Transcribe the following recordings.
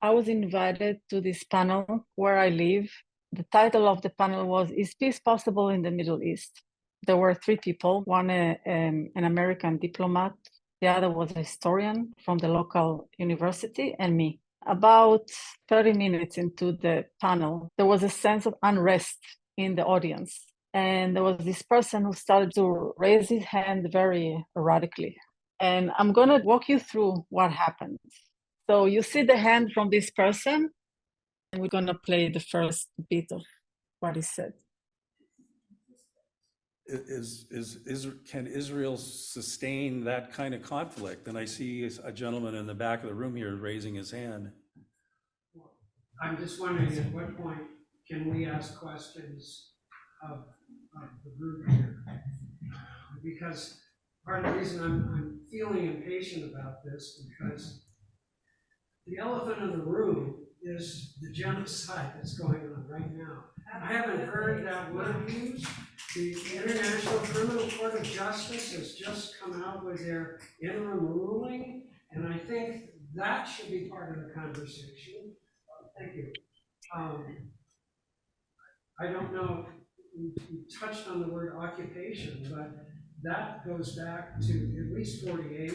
I was invited to this panel where I live. The title of the panel was, "Is Peace Possible in the Middle East?" There were three people, one an American diplomat, the other was a historian from the local university, and me. About 30 minutes into the panel, there was a sense of unrest in the audience. And there was this person who started to raise his hand very erratically. And I'm going to walk you through what happened. So you see the hand from this person, and we're going to play the first bit of what he said. Can Israel sustain that kind of conflict? And I see a gentleman in the back of the room here raising his hand. I'm just wondering at what point can we ask questions of the group here? Because part of the reason I'm feeling impatient about this, because the elephant in the room is the genocide that's going on right now. I haven't heard that word used. The International Criminal Court of Justice has just come out with their interim ruling, and I think that should be part of the conversation. Thank you. I don't know if you touched on the word occupation, but that goes back to at least 48.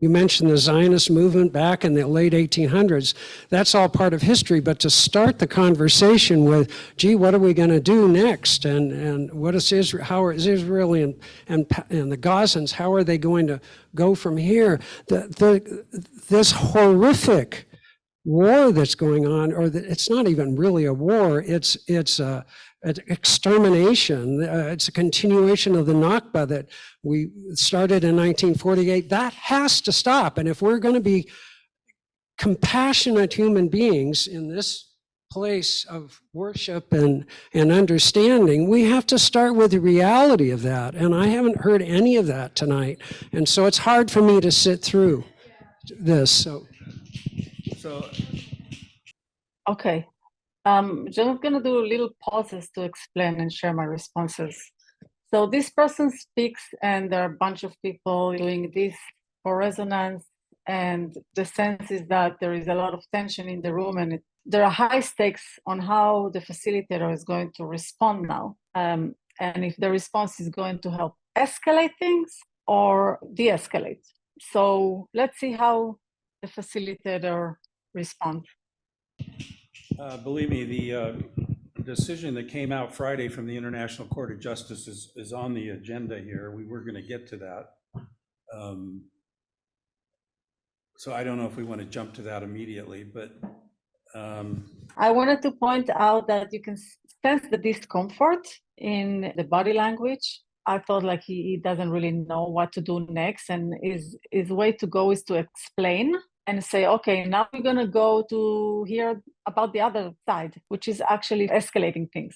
You mentioned the Zionist movement back in the late 1800s. That's all part of history, but to start the conversation with, gee, what are we going to do next? And what is Israel, how is Israel and the Gazans, how are they going to go from here? This horrific war that's going on, or it's not even really a war, it's an extermination. It's a continuation of the Nakba that we started in 1948. That has to stop. And if we're going to be compassionate human beings in this place of worship and understanding, we have to start with the reality of that. And I haven't heard any of that tonight. And so it's hard for me to sit through this. Okay. Just going to do little pauses to explain and share my responses. So this person speaks, and there are a bunch of people doing this for resonance, and the sense is that there is a lot of tension in the room, and there are high stakes on how the facilitator is going to respond now, and if the response is going to help escalate things or de-escalate. So let's see how the facilitator responds. Believe me, the decision that came out Friday from the International Court of Justice is on the agenda here. We were going to get to that. So I don't know if we want to jump to that immediately, but. I wanted to point out that you can sense the discomfort in the body language. I thought like he doesn't really know what to do next, and his way to go is to explain and say, okay, now we're going to go to hear about the other side, which is actually escalating things.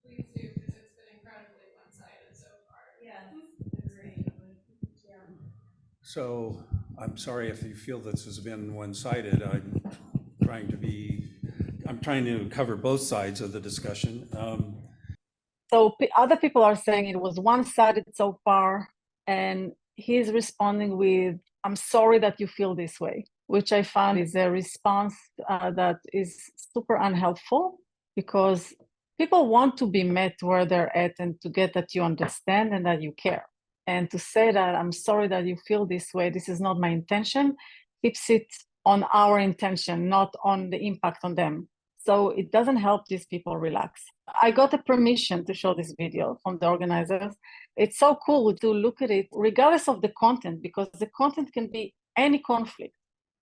Please do, because it's been incredibly one-sided so far. Yeah, agree. So I'm sorry if you feel this has been one-sided. I'm trying to cover both sides of the discussion. So other people are saying it was one-sided so far, and he's responding with, I'm sorry that you feel this way, which I found is a response that is super unhelpful, because people want to be met where they're at and to get that you understand and that you care. And to say that I'm sorry that you feel this way, this is not my intention, keeps it on our intention, not on the impact on them. So it doesn't help these people relax. I got a permission to show this video from the organizers. It's so cool to look at it regardless of the content, because the content can be any conflict.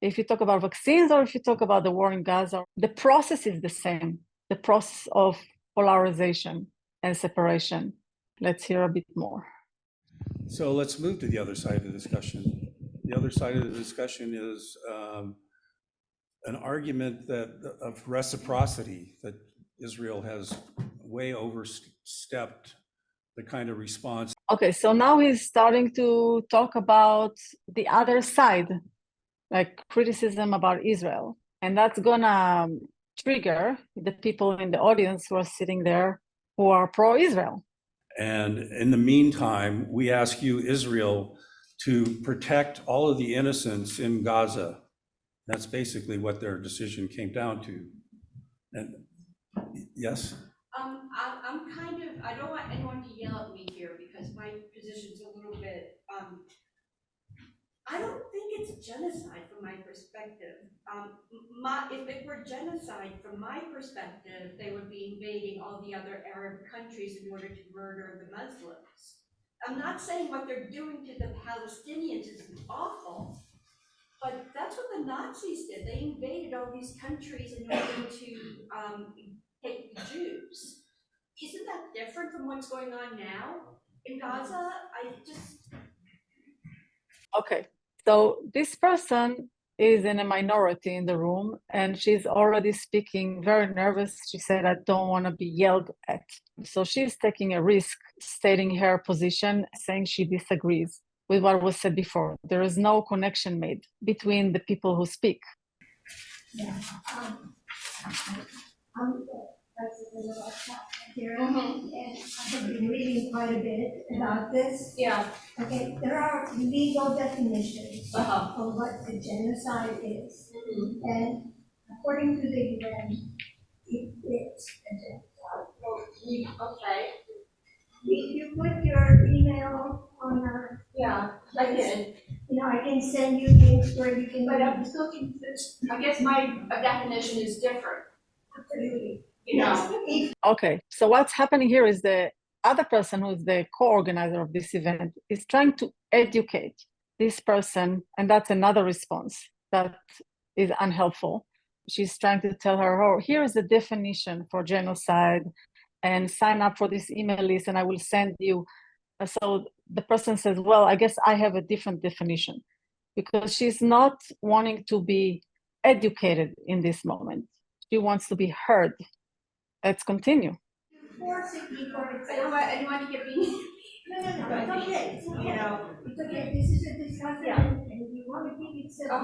If you talk about vaccines or if you talk about the war in Gaza, the process is the same, the process of polarization and separation. Let's hear a bit more. So let's move to the other side of the discussion. The other side of the discussion is an argument of reciprocity, that Israel has way overstepped the kind of response. Okay, so now he's starting to talk about the other side, like criticism about Israel. And that's gonna trigger the people in the audience who are sitting there who are pro-Israel. And in the meantime, we ask you, Israel, to protect all of the innocents in Gaza. That's basically what their decision came down to. And yes? I'm kind of, I don't want anyone to yell at me here because my position's a little bit, I don't think it's genocide from my perspective. If it were genocide from my perspective, they would be invading all the other Arab countries in order to murder the Muslims. I'm not saying what they're doing to the Palestinians is awful, but that's what the Nazis did. They invaded all these countries in order to take the Jews. Isn't that different from what's going on now in Gaza? Okay, so this person is in a minority in the room and she's already speaking very nervous. She said, I don't want to be yelled at. So she's taking a risk, stating her position, saying she disagrees with what was said before. There is no connection made between the people who speak. Yeah. I'm the president of here, and I have been reading quite a bit about this. Yeah. Okay, there are legal definitions of what a genocide is, and according to the UN, it is a genocide. Okay. You put your email on our. Yeah, I did. You know, I can send you things where you can. But I'm still confused. I guess my definition is different. Absolutely. You know. Okay, so what's happening here is the other person who's the co-organizer of this event is trying to educate this person, and that's another response that is unhelpful. She's trying to tell her, oh, here is the definition for genocide, and sign up for this email list and I will send you. So the person says, well, I guess I have a different definition, because she's not wanting to be educated in this moment. She wants to be heard. Let's continue. I don't want to get me. No, it's okay. You know. It's okay. This is a discussion, Yeah. and you want to keep it simple.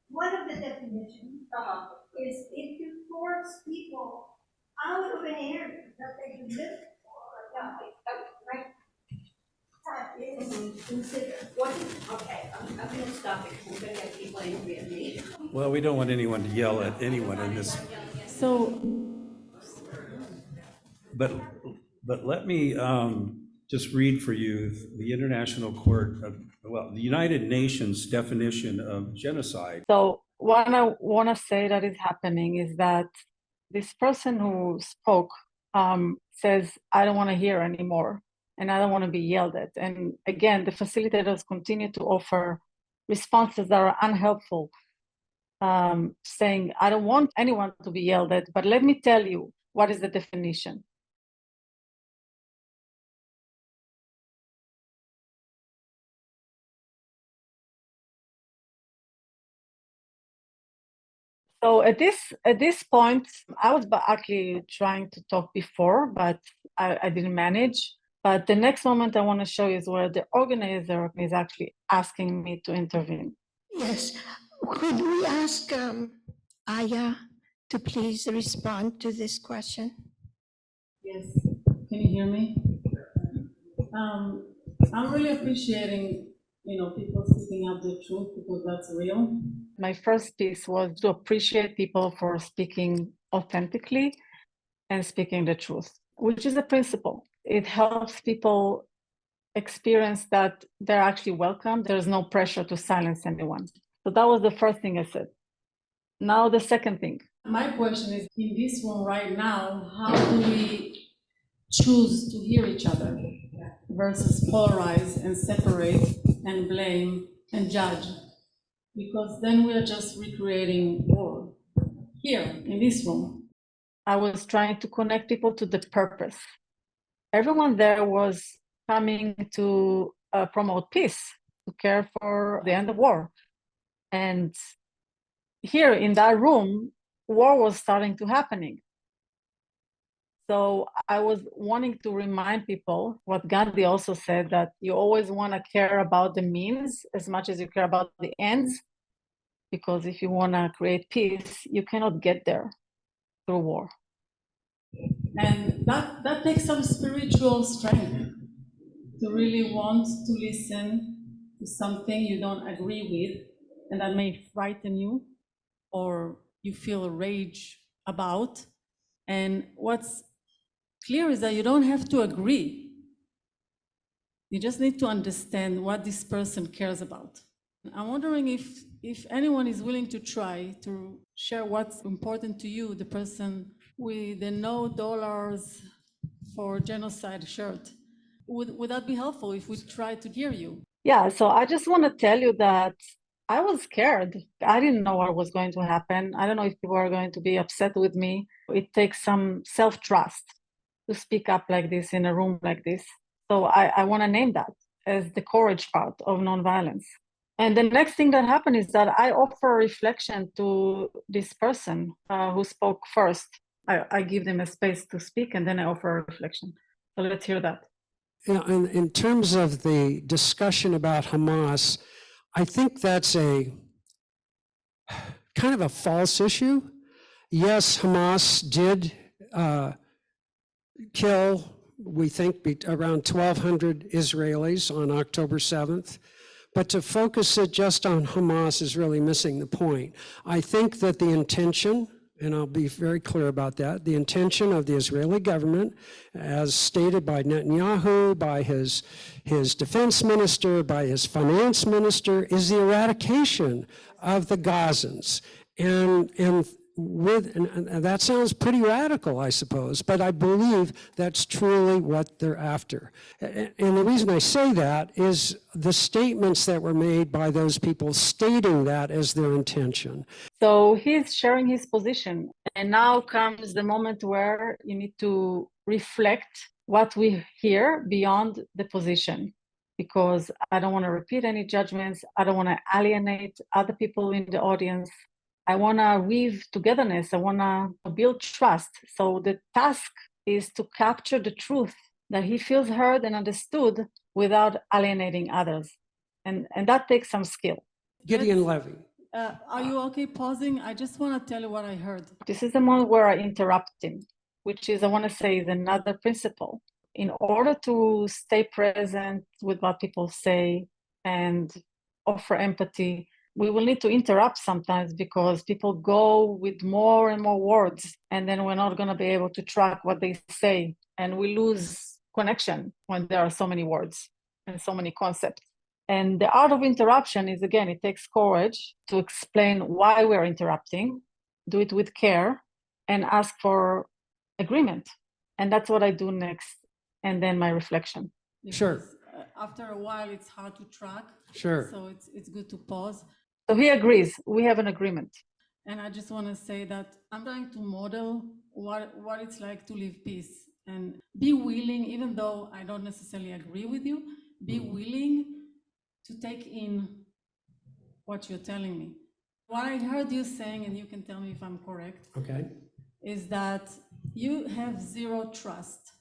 One of the definitions is if you force people out of an area that they live for, Right. that is considered. Okay, I'm going to stop it because I'm going to get people angry at me. Well, we don't want anyone to yell at anyone in this. So, But let me just read for you the International Court of, well, the United Nations definition of genocide. so what I want to say that is happening is that this person who spoke says, I don't want to hear anymore, and I don't want to be yelled at. And again, the facilitators continue to offer responses that are unhelpful, saying, I don't want anyone to be yelled at, but let me tell you, what is the definition? So at this point, I was actually trying to talk before, but I didn't manage. But the next moment I want to show you is where the organizer is actually asking me to intervene. Yes, could we ask Aya to please respond to this question? Yes, can you hear me? I'm really appreciating, people speaking up the truth, because that's real. My first piece was to appreciate people for speaking authentically and speaking the truth, which is a principle. It helps people experience that they're actually welcome. There's no pressure to silence anyone. So that was the first thing I said. Now the second thing. My question is, in this room right now, how do we choose to hear each other versus polarize and separate and blame and judge? Because then we're just recreating war here in this room. I was trying to connect people to the purpose. Everyone there was coming to promote peace, to care for the end of war. And here in that room, war was starting to happening. So I was wanting to remind people what Gandhi also said, that you always want to care about the means as much as you care about the ends, because if you want to create peace, you cannot get there through war. And that takes some spiritual strength to really want to listen to something you don't agree with and that may frighten you, or you feel rage about. And what's clear is that you don't have to agree. You just need to understand what this person cares about. I'm wondering if anyone is willing to try to share what's important to you, the person with the no dollars for genocide shirt. Would that be helpful if we try to hear you? Yeah, so I just want to tell you that I was scared. I didn't know what was going to happen. I don't know if people are going to be upset with me. It takes some self-trust to speak up like this in a room like this. So I want to name that as the courage part of nonviolence. And the next thing that happened is that I offer reflection to this person who spoke first. I give them a space to speak, and then I offer a reflection. So let's hear that. Yeah, in terms of the discussion about Hamas, I think that's a kind of a false issue. Yes, Hamas did kill, we think, around 1,200 Israelis on October 7th. But to focus it just on Hamas is really missing the point. I think that the intention, and I'll be very clear about that, the intention of the Israeli government, as stated by Netanyahu, by his defense minister, by his finance minister, is the eradication of the Gazans. And that sounds pretty radical, I suppose, but I believe that's truly what they're after. And the reason I say that is the statements that were made by those people stating that as their intention. So he's sharing his position. And now comes the moment where you need to reflect what we hear beyond the position, because I don't want to repeat any judgments. I don't want to alienate other people in the audience. I want to weave togetherness. I want to build trust. So the task is to capture the truth that he feels heard and understood without alienating others. And that takes some skill. Gideon Levy. Are you okay pausing? I just want to tell you what I heard. This is the moment where I interrupt him, which is, I want to say, is another principle. In order to stay present with what people say and offer empathy, we will need to interrupt sometimes because people go with more and more words, and then we're not going to be able to track what they say, and we lose connection when there are so many words and so many concepts. And the art of interruption is, again, it takes courage to explain why we're interrupting, do it with care, and ask for agreement. And that's what I do next, and then my reflection. Sure. After a while, it's hard to track. Sure. So it's good to pause. So he agrees. We have an agreement. And I just want to say that I'm trying to model what it's like to live peace and be willing, even though I don't necessarily agree with you, be willing to take in what you're telling me. What I heard you saying, and you can tell me if I'm correct, Okay. is that you have zero trust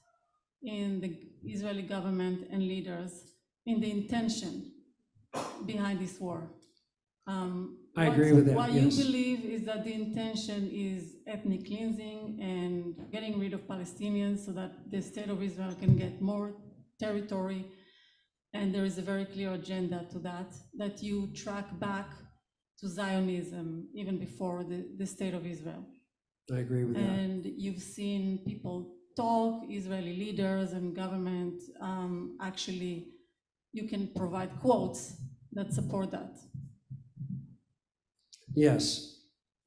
in the Israeli government and leaders in the intention behind this war. I agree with that, What yes. you believe is that the intention is ethnic cleansing and getting rid of Palestinians so that the state of Israel can get more territory. And there is a very clear agenda to that you track back to Zionism even before the state of Israel. I agree with that. And you've seen people talk, Israeli leaders and government, actually, you can provide quotes that support that. Yes,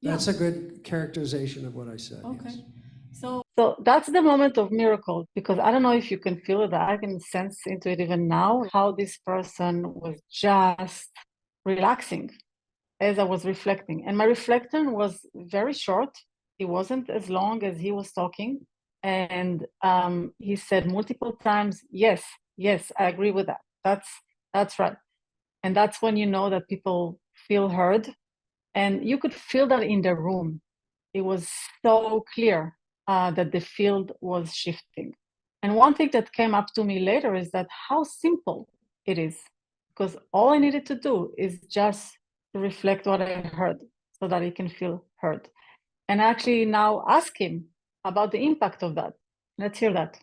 that's Yeah. a good characterization of what I said. Okay. Yes. So that's the moment of miracle, because I don't know if you can feel it. I can sense into it even now, how this person was just relaxing as I was reflecting. And my reflection was very short. It wasn't as long as he was talking. And he said multiple times, yes, I agree with that. That's right. And that's when you know that people feel heard. And you could feel that in the room. It was so clear that the field was shifting. And one thing that came up to me later is that how simple it is, because all I needed to do is just to reflect what I heard so that I can feel heard. And actually now ask him about the impact of that. Let's hear that.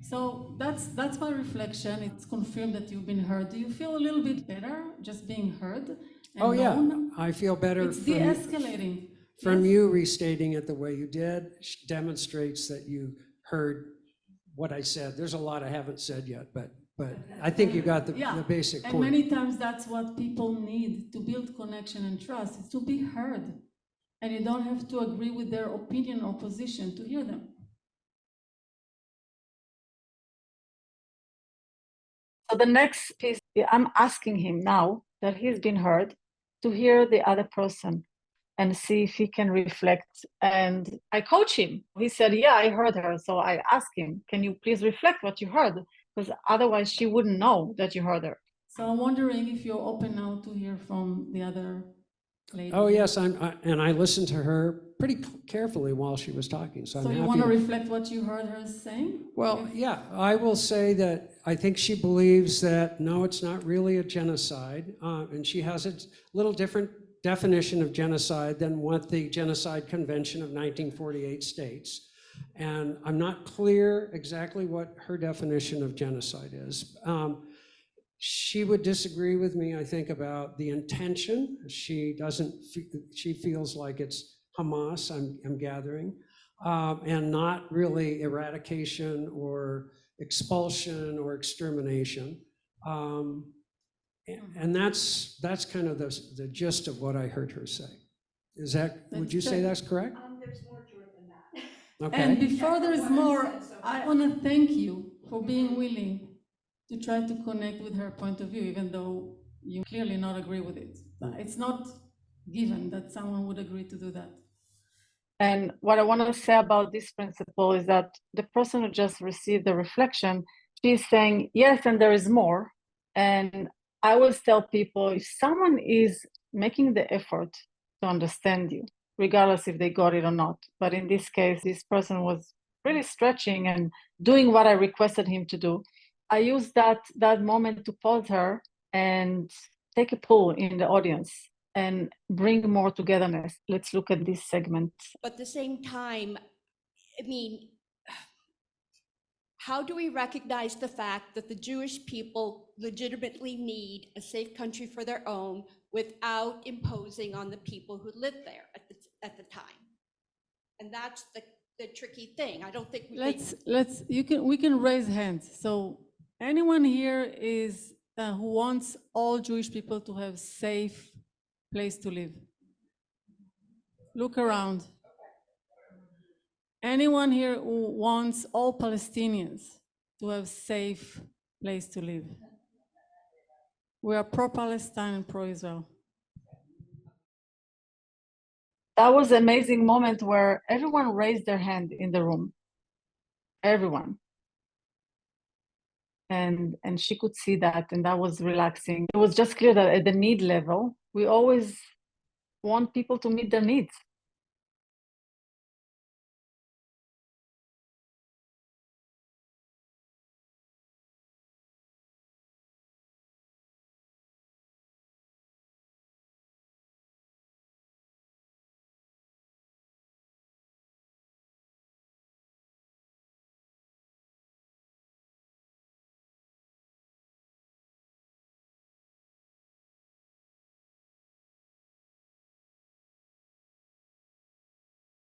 So that's my reflection. It's confirmed that you've been heard. Do you feel a little bit better just being heard? and Oh, yeah, known. I feel better It's de-escalating. from Yes. you restating it the way you did demonstrates that you heard what I said. There's a lot I haven't said yet, but I think you got the basic And point. many times that's what people need to build connection and trust, is to be heard. And you don't have to agree with their opinion or position to hear them. So the next piece, I'm asking him now that he's been heard to hear the other person and see if he can reflect. And I coach him. He said, yeah, I heard her. So I asked him, can you please reflect what you heard? Because otherwise she wouldn't know that you heard her. So I'm wondering if you're open now to hear from the other lady. Oh, yes, and I listened to her pretty carefully while she was talking, so I'm So happy. you want to reflect what you heard her saying? Well, yeah, I will say that I think she believes that, no, it's not really a genocide, and she has a little different definition of genocide than what the Genocide Convention of 1948 states. And I'm not clear exactly what her definition of genocide is. She would disagree with me, I think, about the intention. She feels like it's Hamas, I'm gathering, and not really eradication or expulsion or extermination. And that's kind of the gist of what I heard her say. Is that, would you say that's correct? There's more to it than that. Okay. And before there's more, I want to thank you for being willing to try to connect with her point of view, even though you clearly not agree with it. It's not given that someone would agree to do that. And what I want to say about this principle is that the person who just received the reflection, she's saying, yes, and there is more. And I always tell people, if someone is making the effort to understand you, regardless if they got it or not, but in this case, this person was really stretching and doing what I requested him to do, I used that moment to pause her and take a pull in the audience and bring more togetherness. Let's look at this segment. But at the same time, I mean, how do we recognize the fact that the Jewish people legitimately need a safe country for their own without imposing on the people who live there at the time? And that's the tricky thing. I don't think we can raise hands. So anyone here is who wants all Jewish people to have safe place to live? Look around. Anyone here who wants all Palestinians to have safe place to live? We are pro-Palestine and pro-Israel. That was an amazing moment where everyone raised their hand in the room. Everyone. And she could see that, and that was relaxing. It was just clear that at the need level, we always want people to meet their needs.